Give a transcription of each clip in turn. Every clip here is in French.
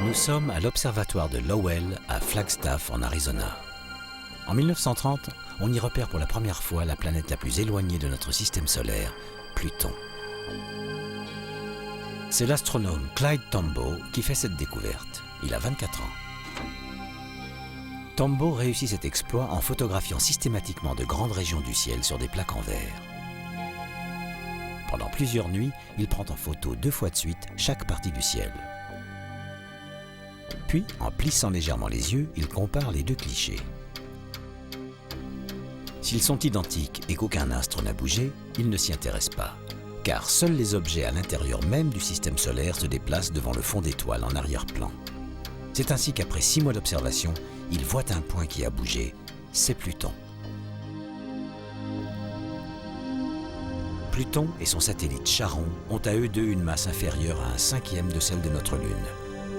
Nous sommes à l'observatoire de Lowell à Flagstaff en Arizona. En 1930, on y repère pour la première fois la planète la plus éloignée de notre système solaire, Pluton. C'est l'astronome Clyde Tombaugh qui fait cette découverte. Il a 24 ans. Tombaugh réussit cet exploit en photographiant systématiquement de grandes régions du ciel sur des plaques en verre. Pendant plusieurs nuits, il prend en photo 2 fois de suite chaque partie du ciel. Puis, en plissant légèrement les yeux, il compare les 2 clichés. S'ils sont identiques et qu'aucun astre n'a bougé, il ne s'y intéresse pas, car seuls les objets à l'intérieur même du système solaire se déplacent devant le fond d'étoiles en arrière-plan. C'est ainsi qu'après 6 mois d'observation, il voit un point qui a bougé, c'est Pluton. Pluton et son satellite Charon ont à eux deux une masse inférieure à 1/5 de celle de notre Lune.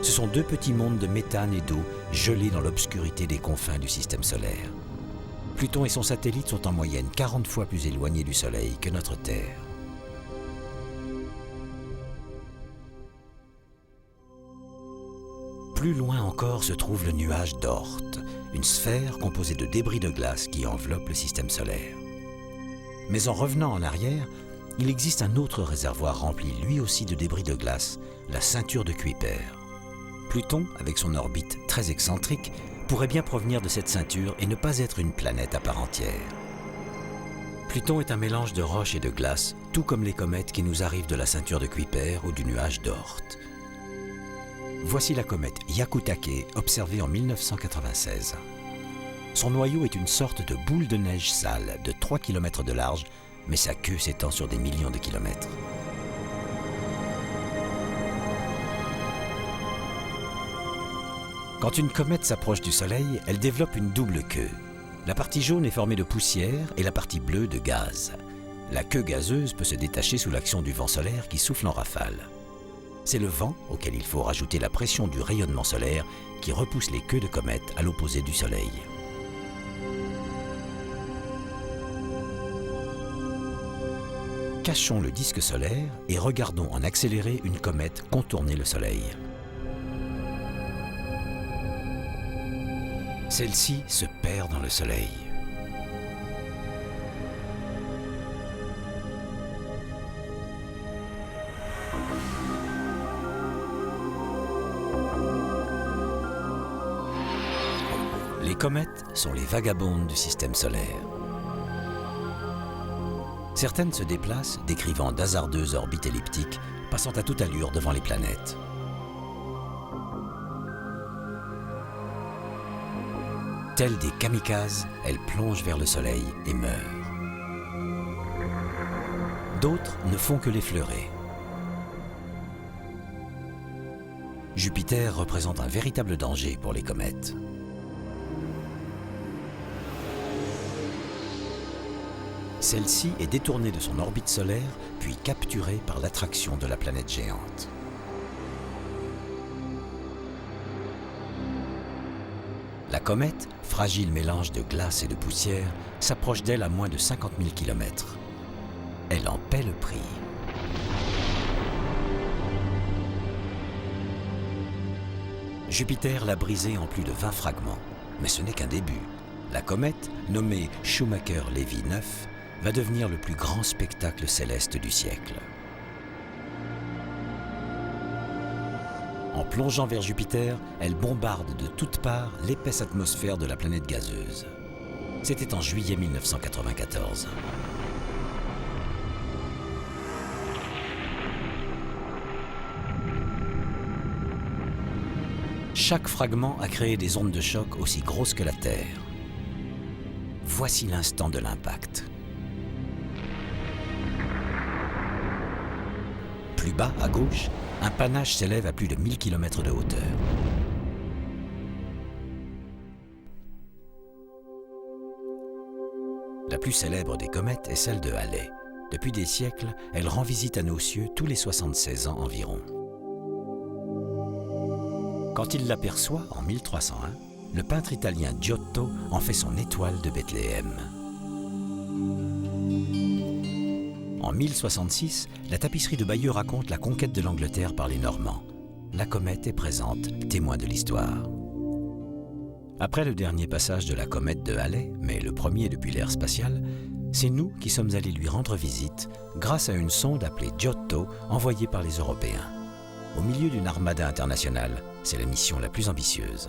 Ce sont 2 petits mondes de méthane et d'eau gelés dans l'obscurité des confins du système solaire. Pluton et son satellite sont en moyenne 40 fois plus éloignés du Soleil que notre Terre. Plus loin encore se trouve le nuage d'Oort, une sphère composée de débris de glace qui enveloppe le système solaire. Mais en revenant en arrière, il existe un autre réservoir rempli lui aussi de débris de glace, la ceinture de Kuiper. Pluton, avec son orbite très excentrique, pourrait bien provenir de cette ceinture et ne pas être une planète à part entière. Pluton est un mélange de roches et de glace, tout comme les comètes qui nous arrivent de la ceinture de Kuiper ou du nuage d'Oort. Voici la comète Hyakutake, observée en 1996. Son noyau est une sorte de boule de neige sale de 3 km de large, mais sa queue s'étend sur des millions de kilomètres. Quand une comète s'approche du Soleil, elle développe une double queue. La partie jaune est formée de poussière et la partie bleue de gaz. La queue gazeuse peut se détacher sous l'action du vent solaire qui souffle en rafale. C'est le vent, auquel il faut rajouter la pression du rayonnement solaire, qui repousse les queues de comètes à l'opposé du Soleil. Cachons le disque solaire et regardons en accéléré une comète contourner le Soleil. Celle-ci se perd dans le Soleil. Les comètes sont les vagabondes du système solaire. Certaines se déplacent, décrivant d'hasardeuses orbites elliptiques, passant à toute allure devant les planètes. Telles des kamikazes, elles plongent vers le Soleil et meurent. D'autres ne font que l'effleurer. Jupiter représente un véritable danger pour les comètes. Celle-ci est détournée de son orbite solaire, puis capturée par l'attraction de la planète géante. La comète, fragile mélange de glace et de poussière, s'approche d'elle à moins de 50 000 km. Elle en paie le prix. Jupiter l'a brisée en plus de 20 fragments. Mais ce n'est qu'un début. La comète, nommée Shoemaker-Levy 9, va devenir le plus grand spectacle céleste du siècle. En plongeant vers Jupiter, elle bombarde de toutes parts l'épaisse atmosphère de la planète gazeuse. C'était en juillet 1994. Chaque fragment a créé des ondes de choc aussi grosses que la Terre. Voici l'instant de l'impact. Plus bas, à gauche, un panache s'élève à plus de 1000 km de hauteur. La plus célèbre des comètes est celle de Halley. Depuis des siècles, elle rend visite à nos cieux tous les 76 ans environ. Quand il l'aperçoit, en 1301, le peintre italien Giotto en fait son étoile de Bethléem. En 1066, la tapisserie de Bayeux raconte la conquête de l'Angleterre par les Normands. la comète est présente, témoin de l'histoire. Après le dernier passage de la comète de Halley, mais le premier depuis l'ère spatiale, c'est nous qui sommes allés lui rendre visite grâce à une sonde appelée Giotto envoyée par les Européens. Au milieu d'une armada internationale, c'est la mission la plus ambitieuse.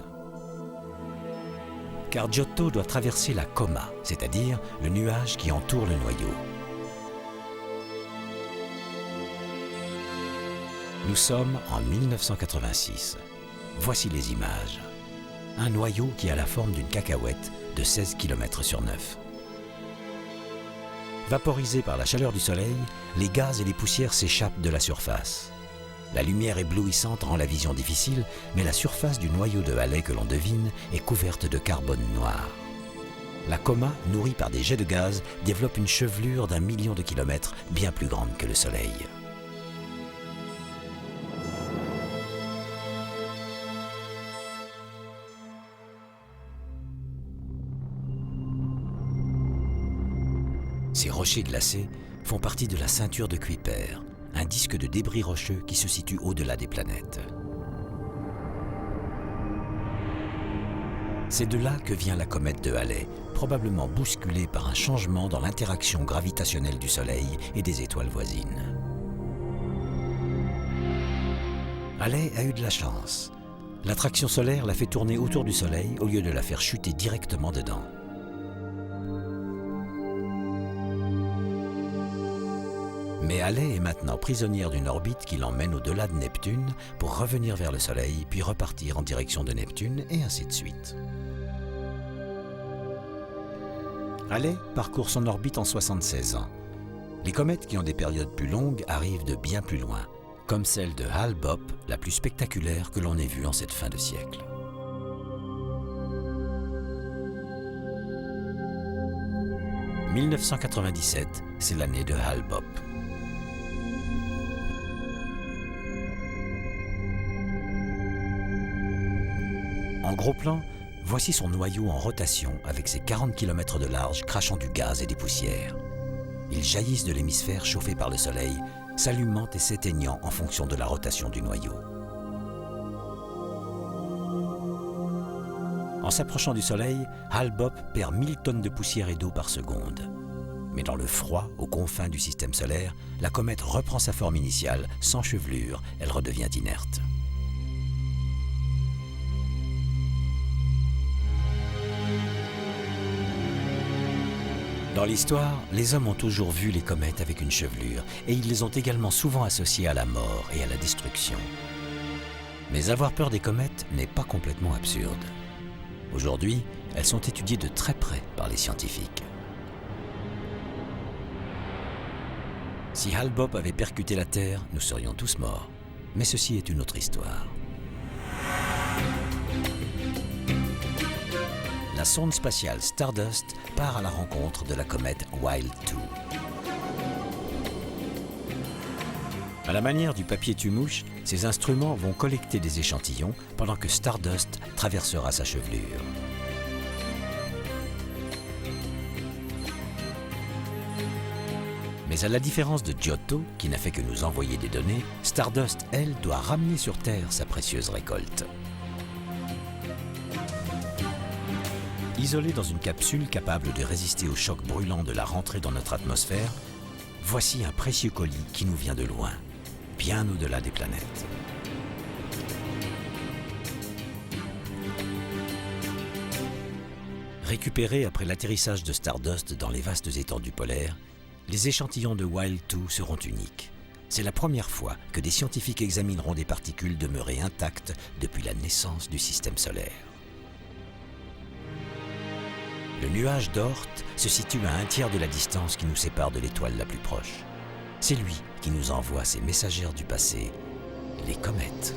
Car Giotto doit traverser la coma, c'est-à-dire le nuage qui entoure le noyau. Nous sommes en 1986. Voici les images. Un noyau qui a la forme d'une cacahuète de 16 km sur 9. Vaporisés par la chaleur du soleil, les gaz et les poussières s'échappent de la surface. La lumière éblouissante rend la vision difficile, mais la surface du noyau de Halley que l'on devine est couverte de carbone noir. La coma, nourrie par des jets de gaz, développe une chevelure d'1 million de kilomètres bien plus grande que le Soleil. Ces rochers glacés font partie de la ceinture de Kuiper, un disque de débris rocheux qui se situe au-delà des planètes. C'est de là que vient la comète de Halley, probablement bousculée par un changement dans l'interaction gravitationnelle du Soleil et des étoiles voisines. Halley a eu de la chance. L'attraction solaire l'a fait tourner autour du Soleil au lieu de la faire chuter directement dedans. Mais Halley est maintenant prisonnière d'une orbite qui l'emmène au-delà de Neptune pour revenir vers le Soleil, puis repartir en direction de Neptune, et ainsi de suite. Halley parcourt son orbite en 76 ans. Les comètes qui ont des périodes plus longues arrivent de bien plus loin, comme celle de Hale-Bopp, la plus spectaculaire que l'on ait vue en cette fin de siècle. « 1997, c'est l'année de Hale-Bopp. En gros plan, voici son noyau en rotation avec ses 40 km de large crachant du gaz et des poussières. Ils jaillissent de l'hémisphère chauffé par le Soleil, s'allumant et s'éteignant en fonction de la rotation du noyau. En s'approchant du Soleil, Hale-Bopp perd 1000 tonnes de poussière et d'eau par seconde. Mais dans le froid, aux confins du système solaire, la comète reprend sa forme initiale, sans chevelure, elle redevient inerte. Dans l'histoire, les hommes ont toujours vu les comètes avec une chevelure et ils les ont également souvent associées à la mort et à la destruction. Mais avoir peur des comètes n'est pas complètement absurde. Aujourd'hui, elles sont étudiées de très près par les scientifiques. Si Hale-Bopp avait percuté la Terre, nous serions tous morts. Mais ceci est une autre histoire. La sonde spatiale Stardust part à la rencontre de la comète Wild 2. À la manière du papier tue-mouche, ces instruments vont collecter des échantillons pendant que Stardust traversera sa chevelure. Mais à la différence de Giotto, qui n'a fait que nous envoyer des données, Stardust, elle, doit ramener sur Terre sa précieuse récolte. Isolée dans une capsule capable de résister au choc brûlant de la rentrée dans notre atmosphère, voici un précieux colis qui nous vient de loin, bien au-delà des planètes. Récupérés après l'atterrissage de Stardust dans les vastes étendues polaires, les échantillons de Wild 2 seront uniques. C'est la première fois que des scientifiques examineront des particules demeurées intactes depuis la naissance du système solaire. Le nuage d'Oort se situe à 1/3 de la distance qui nous sépare de l'étoile la plus proche. C'est lui qui nous envoie ces messagères du passé, les comètes.